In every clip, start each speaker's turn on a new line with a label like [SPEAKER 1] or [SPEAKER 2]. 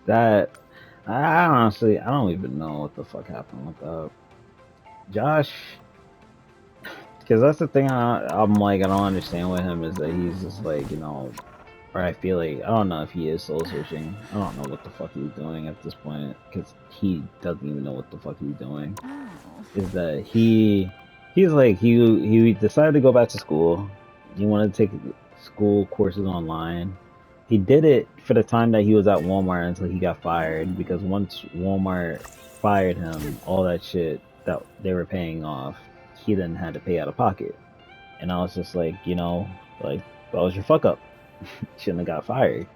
[SPEAKER 1] That I honestly, I don't even know what the fuck happened with that. Josh, because that's the thing. I'm like, I don't understand with him is that he's just like, or I feel like I don't know if he is soul searching. I don't know what the fuck he's doing at this point because he doesn't even know what the fuck he's doing. Is that he's like he decided to go back to school. He wanted to take school courses online. He did it for the time that he was at Walmart until he got fired because once Walmart fired him, all that shit that they were paying off, he then had to pay out of pocket. And I was just like, like that was your fuck up. Shouldn't have got fired.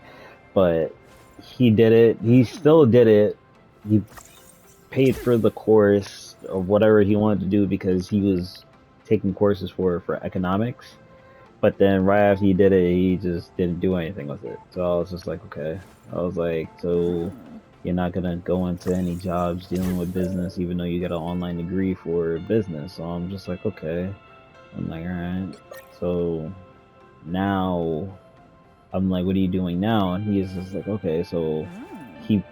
[SPEAKER 1] But he did it. He still did it. He paid for the course or whatever he wanted to do because he was taking courses for economics. But then right after he did it, he just didn't do anything with it. So I was just like, okay. I was like, so you're not gonna go into any jobs dealing with business, even though you got an online degree for business. So I'm just like, okay. I'm like, all right. So now I'm like, what are you doing now? And he's just like, okay. So he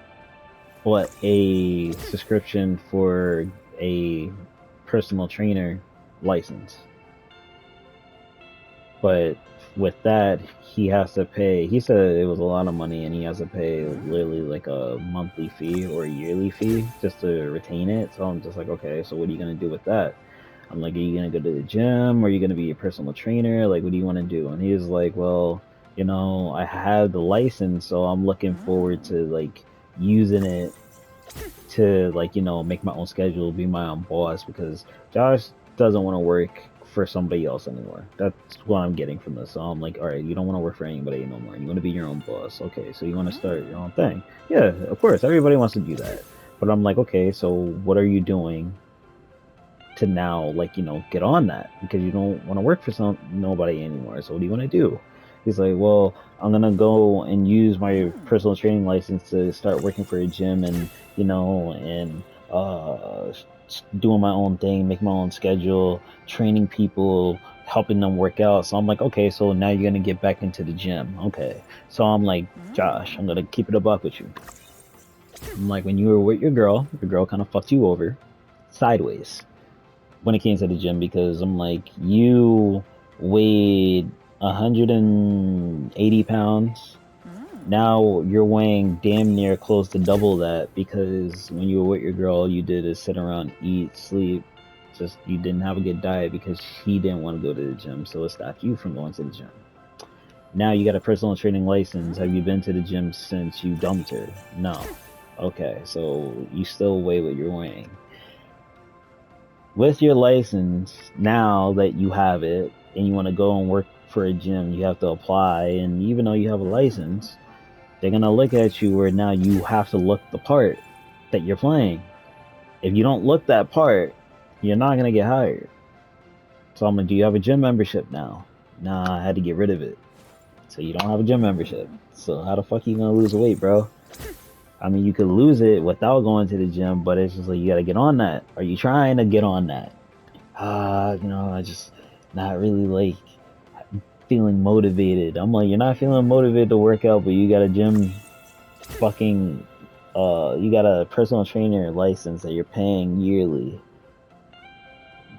[SPEAKER 1] bought a subscription for a personal trainer license. But with that, he has to pay. He said it was a lot of money, and he has to pay literally like a monthly fee or a yearly fee just to retain it. So I'm just like, okay, so what are you gonna do with that? I'm like, are you gonna go to the gym? Or are you gonna be a personal trainer? Like, what do you want to do? And he was like, well, I have the license, so I'm looking forward to like using it to like make my own schedule, be my own boss because Josh doesn't want to work for somebody else anymore. That's what I'm getting from this. So I'm like, all right, you don't want to work for anybody no more. You want to be your own boss. Okay, so you want to start your own thing. Yeah, of course, everybody wants to do that. But I'm like, okay, so what are you doing to now like get on that because you don't want to work for nobody anymore. So what do you want to do? He's like, well, I'm gonna go and use my personal training license to start working for a gym and and doing my own thing, make my own schedule, training people, helping them work out. So I'm like, okay, so now you're gonna get back into the gym. Okay, so I'm like, Josh, I'm gonna keep it a buck with you. I'm like, when you were with your girl kind of fucked you over sideways when it came to the gym because I'm like, you weighed 180 pounds. Now you're weighing damn near close to double that because when you were with your girl, you did is sit around, eat, sleep. Just you didn't have a good diet because she didn't want to go to the gym, so it stopped you from going to the gym. Now you got a personal training license. Have you been to the gym since you dumped her? No. Okay, so you still weigh what you're weighing with your license. Now that you have it and you want to go and work for a gym, you have to apply, and even though you have a license, they're gonna look at you where now you have to look the part that you're playing. If you don't look that part, you're not gonna get hired. So I'm like, do you have a gym membership now? Nah, I had to get rid of it. So you don't have a gym membership. So how the fuck are you gonna lose weight, bro? I mean, you could lose it without going to the gym, but it's just like you gotta get on that. Are you trying to get on that? I just not really like feeling motivated. I'm like, you're not feeling motivated to work out, but you got a gym fucking you got a personal trainer license that you're paying yearly,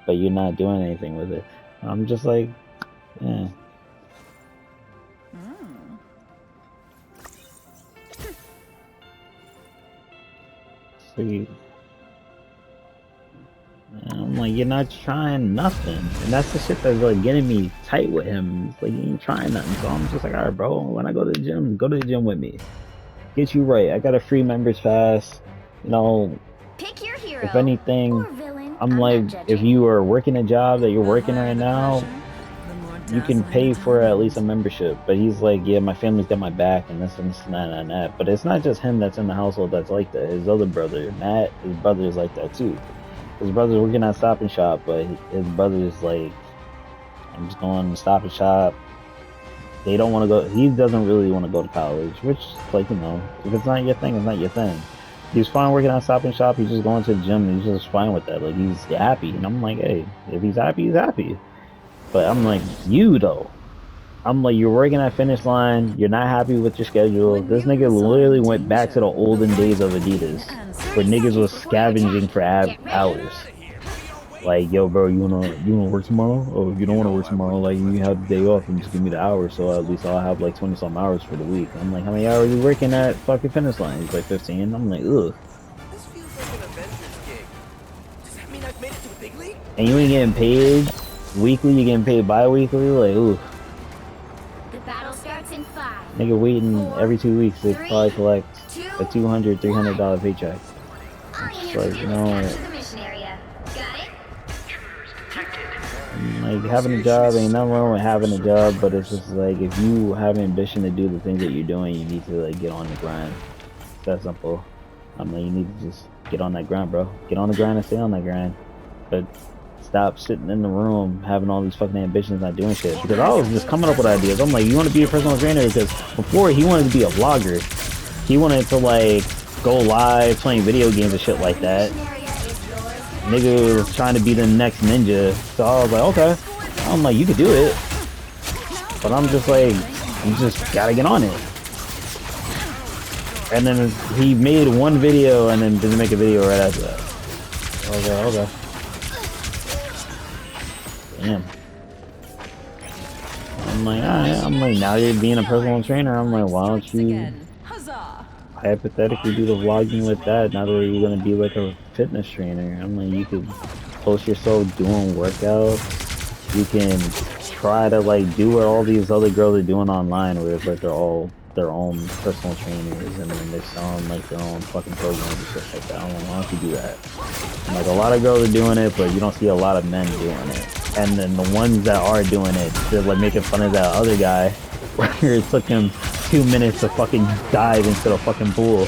[SPEAKER 1] but you're not doing anything with it. I'm just like, yeah. See, I'm like, you're not trying nothing, and that's the shit that's like getting me tight with him. It's like you ain't trying nothing, so I'm just like, all right, bro. When I go to the gym, go to the gym with me. Get you right. I got a free members pass. You know,
[SPEAKER 2] Pick your hero
[SPEAKER 1] if anything,
[SPEAKER 2] or villain.
[SPEAKER 1] I'm
[SPEAKER 2] I'm
[SPEAKER 1] like,
[SPEAKER 2] not
[SPEAKER 1] if
[SPEAKER 2] judging.
[SPEAKER 1] you are working a job that you're
[SPEAKER 3] The
[SPEAKER 1] working
[SPEAKER 3] higher
[SPEAKER 1] right
[SPEAKER 3] the
[SPEAKER 1] now,
[SPEAKER 3] pressure, the more
[SPEAKER 1] you can
[SPEAKER 3] dazzling
[SPEAKER 1] pay
[SPEAKER 3] the
[SPEAKER 1] for at least a
[SPEAKER 3] diamond.
[SPEAKER 1] membership. But he's like, yeah, my family's got my back and this and this and that and that. But it's not just him that's in the household that's like that. His other brother, Matt, his brother is like that too. His brother's working at Stop and Shop, but his brother's like, I'm just going to Stop and Shop. They don't want to go. He doesn't really want to go to college, which, like, if it's not your thing, it's not your thing. He's fine working at Stop and Shop. He's just going to the gym. And he's just fine with that. Like, he's happy. And I'm like, hey, if he's happy, he's happy. But I'm like, you though. I'm like, you're working at Finish Line, you're not happy with your schedule. This nigga literally went back to the olden days of Adidas, where niggas was scavenging for hours. Like, yo, bro, you wanna work tomorrow? Oh, if you don't wanna work tomorrow, like, you have the day off and just give me the hours, so at least I'll have like 20 some hours for the week. I'm like, how many hours are you working at fucking Finish Line? He's like 15. I'm like, ugh.
[SPEAKER 2] This feels like an Avengers gig. Does that mean I've made it to the big league?
[SPEAKER 1] And you ain't getting paid weekly, you getting paid bi-weekly, like, ooh.
[SPEAKER 3] The battle starts in 5.
[SPEAKER 1] Nigga waiting every 2 weeks to probably collect a
[SPEAKER 3] $2,
[SPEAKER 1] $200, $300 paycheck. It's like, you know,
[SPEAKER 3] the mission area. Got it?
[SPEAKER 1] like, having a job ain't nothing wrong with having a job, but it's just like, if you have ambition to do the things that you're doing, you need to like get on the grind. It's that simple. I mean, you need to just get on that grind, bro. Get on the grind and stay on that grind. But stop sitting in the room having all these fucking ambitions, not doing shit. Because I was just coming up with ideas. I'm like, you want to be a personal trainer? Because before, he wanted to be a vlogger. He wanted to like go live playing video games and shit like that. Nigga was trying to be the next ninja. So I was like, okay. I'm like, you could do it. But I'm just like, you just gotta get on it. And then he made one video and then didn't make a video right after that. I was like, okay. Damn. I'm like, alright. I'm like, now you're being a personal trainer. I'm like, why don't you hypothetically do the vlogging with that? Now that you're gonna be like a fitness trainer, I'm like, you could post yourself doing workouts. You can try to like do what all these other girls are doing online, where it's like they're all their own personal trainers and then they're selling like their own fucking programs and shit like that. I'm like, why don't you do that? And, like, a lot of girls are doing it, but you don't see a lot of men doing it. And then the ones that are doing it, they're like making fun of that other guy where it took him 2 minutes to fucking dive into the fucking pool.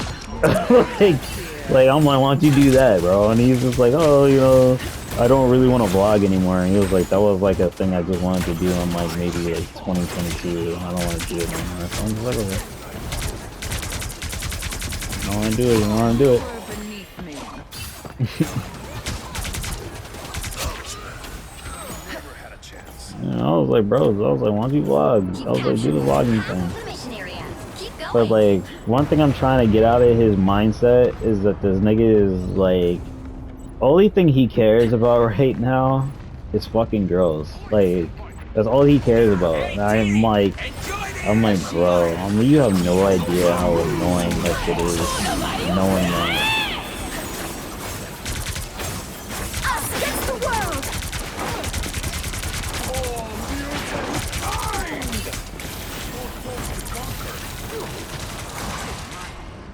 [SPEAKER 1] like I'm like, why don't you do that, bro? And he's just like, oh, you know, I don't really want to vlog anymore. And he was like, that was like a thing I just wanted to do in like maybe like 2022. I don't want to do it anymore. So I'm just like, okay. I don't want to do it. I don't want to do it. And I was like, bro, I was like, why don't you vlog? I was like, do the vlogging thing. But like, one thing I'm trying to get out of his mindset is that this nigga is like, only thing he cares about right now is fucking girls. Like, that's all he cares about. And I'm like, bro, you have no idea how annoying that shit is. Knowing that.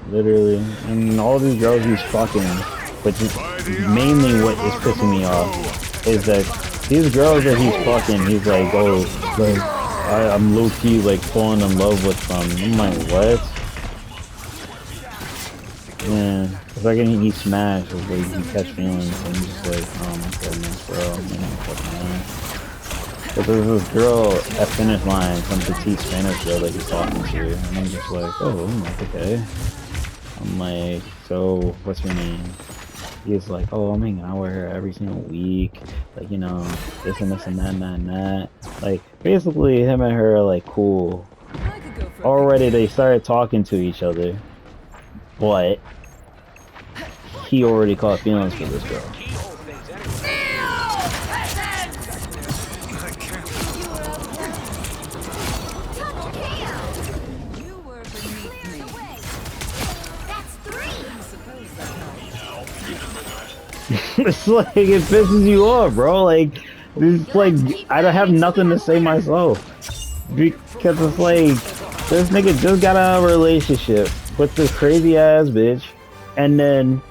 [SPEAKER 1] Literally, and all these girls he's fucking, which is mainly what is pissing me off, is that these girls that he's fucking, he's like, oh, like, I'm low-key like falling in love with them. I'm like, what? Yeah, the second he smashed, it's like you catch feelings, and I'm just like, oh my goodness, bro, man, fucking man. But there's this girl at Finish Line, some petite Spanish girl that he's talking to, and I'm just like, oh, I'm like, okay. I'm like, so what's your name? He's like, oh, I'm hanging out with her every single week. Like, you know, this and this and that and that and that. Like, basically, him and her are like cool. Already, they started talking to each other. But he already caught feelings for this girl. It's like, it pisses you off, bro. Like, it's like, I don't have nothing to say myself. Because it's like, this nigga just got out of a relationship with this crazy ass bitch. And then,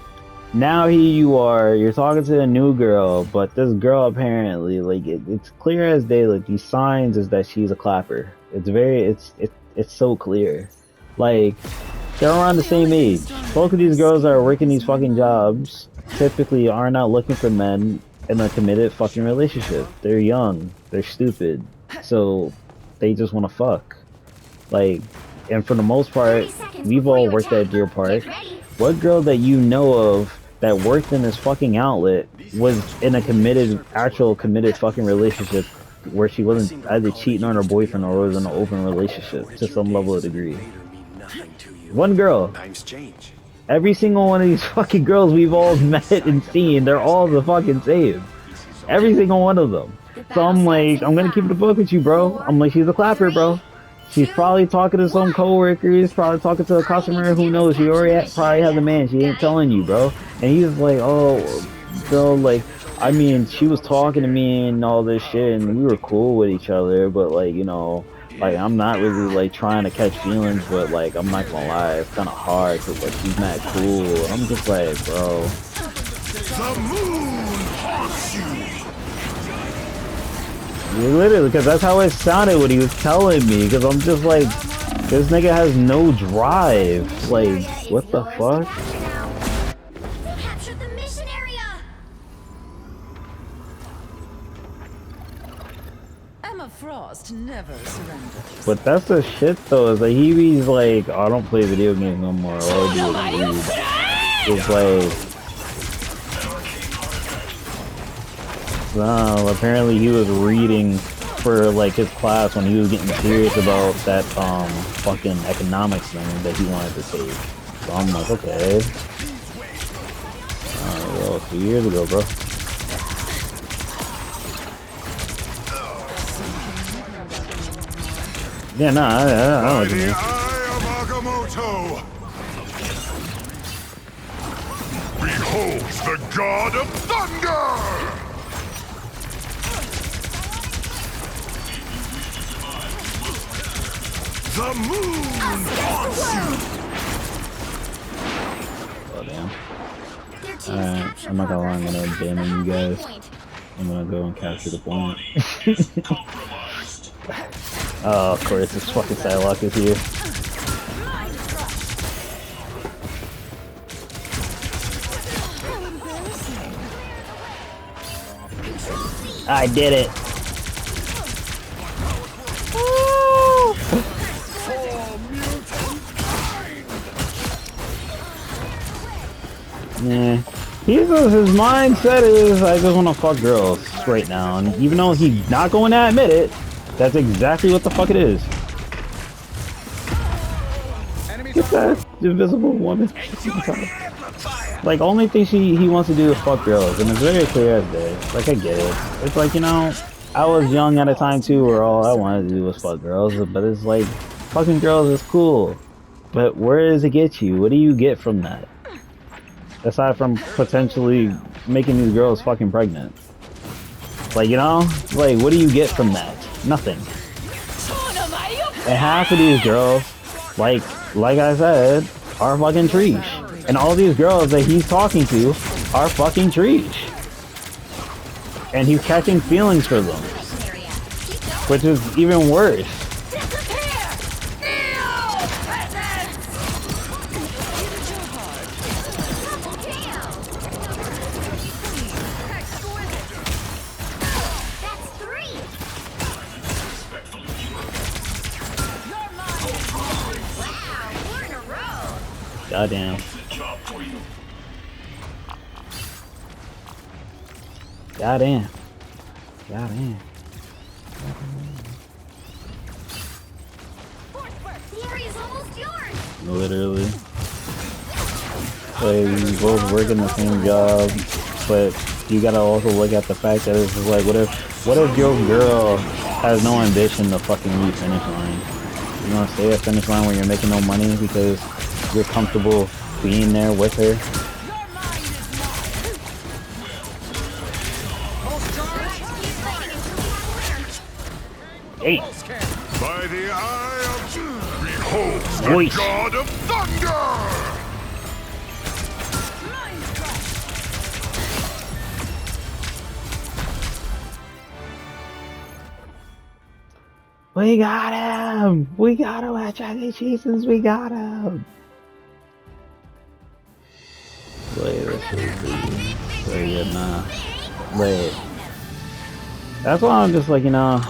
[SPEAKER 1] now here you are, you're talking to a new girl, but this girl apparently, like, it's clear as day, like, these signs is that she's a clapper. It's very, it's so clear. Like, they're around the same age. Both of these girls are working these fucking jobs. Typically are not looking for men in a committed fucking relationship. They're young, they're stupid, so they just want to fuck. Like, and for the most part, we've all worked at Deer Park. What girl that you know of that worked in this fucking outlet was in a committed, actual committed fucking relationship where she wasn't either cheating on her boyfriend or was in an open relationship to some level of degree. One girl.
[SPEAKER 4] Times change.
[SPEAKER 1] Every single one of these fucking girls we've all met and seen, they're all the fucking same. Every single one of them. So I'm like, I'm gonna keep the book with you, bro. I'm like, she's a clapper, bro. She's probably talking to some coworkers, probably talking to a customer, who knows, she already probably has a man, she ain't telling you, bro. And he's like, oh, bro, like, I mean, she was talking to me and all this shit, and we were cool with each other, but like, you know, like, I'm not really like trying to catch feelings, but like, I'm not gonna lie, it's kind of hard, cause like, she's not cool. And I'm just like, bro.
[SPEAKER 4] The moon haunts you.
[SPEAKER 1] Literally, because that's how it sounded when he was telling me, because I'm just like, this nigga has no drive. Like, what the fuck?
[SPEAKER 3] They captured the mission area.
[SPEAKER 5] Emma Frost never surrenders.
[SPEAKER 1] But that's the shit though, is like, he be like, oh, I don't play video games no more, all I do is read. It's like, apparently he was reading for like his class when he was getting serious about that fucking economics thing that he wanted to take. So I'm like, okay. Well, 2 years ago, bro. Yeah, nah, I don't know what you
[SPEAKER 4] The
[SPEAKER 1] mean.
[SPEAKER 4] eye of Agamotto beholds the god of thunder. The moon haunts you.
[SPEAKER 1] Oh, damn.
[SPEAKER 3] Their team's
[SPEAKER 1] Alright,
[SPEAKER 3] capture
[SPEAKER 1] I'm not gonna lie, I'm
[SPEAKER 3] progress
[SPEAKER 1] gonna
[SPEAKER 3] has
[SPEAKER 1] abandon you
[SPEAKER 3] reached the
[SPEAKER 1] guys.
[SPEAKER 3] point.
[SPEAKER 1] I'm gonna go and capture the point. Oh, of course, this fucking Psylocke is here. I did it! Yeah. His mindset is, I just want to fuck girls right now, and even though he's not going to admit it, that's exactly what the fuck it is. Get that invisible woman. Like, only thing he wants to do is fuck girls, and it's very clear as day. Like, I get it. It's like, you know, I was young at a time too where all I wanted to do was fuck girls, but it's like, fucking girls is cool. But where does it get you? What do you get from that? Aside from potentially making these girls fucking pregnant. Like, you know? Like, what do you get from that? Nothing. And half of these girls, like I said, are fucking trees. And all these girls that he's talking to are fucking trees. And he's catching feelings for them. Which is even worse. Goddamn. Goddamn. Goddamn.
[SPEAKER 3] The area's almost yours.
[SPEAKER 1] Literally. Like, we both work in the same job, but you gotta also look at the fact that it's just like, what if your girl has no ambition to fucking reach finish line? You wanna stay at finish line where you're making no money because you're comfortable being there with her? Hey.
[SPEAKER 4] By the eye of beholds the
[SPEAKER 1] Voice.
[SPEAKER 4] god of thunder.
[SPEAKER 1] We got him! We got him at Chuck E. Cheese's, we got him! Wait, wait, nah. Wait. That's why I'm just like, you know,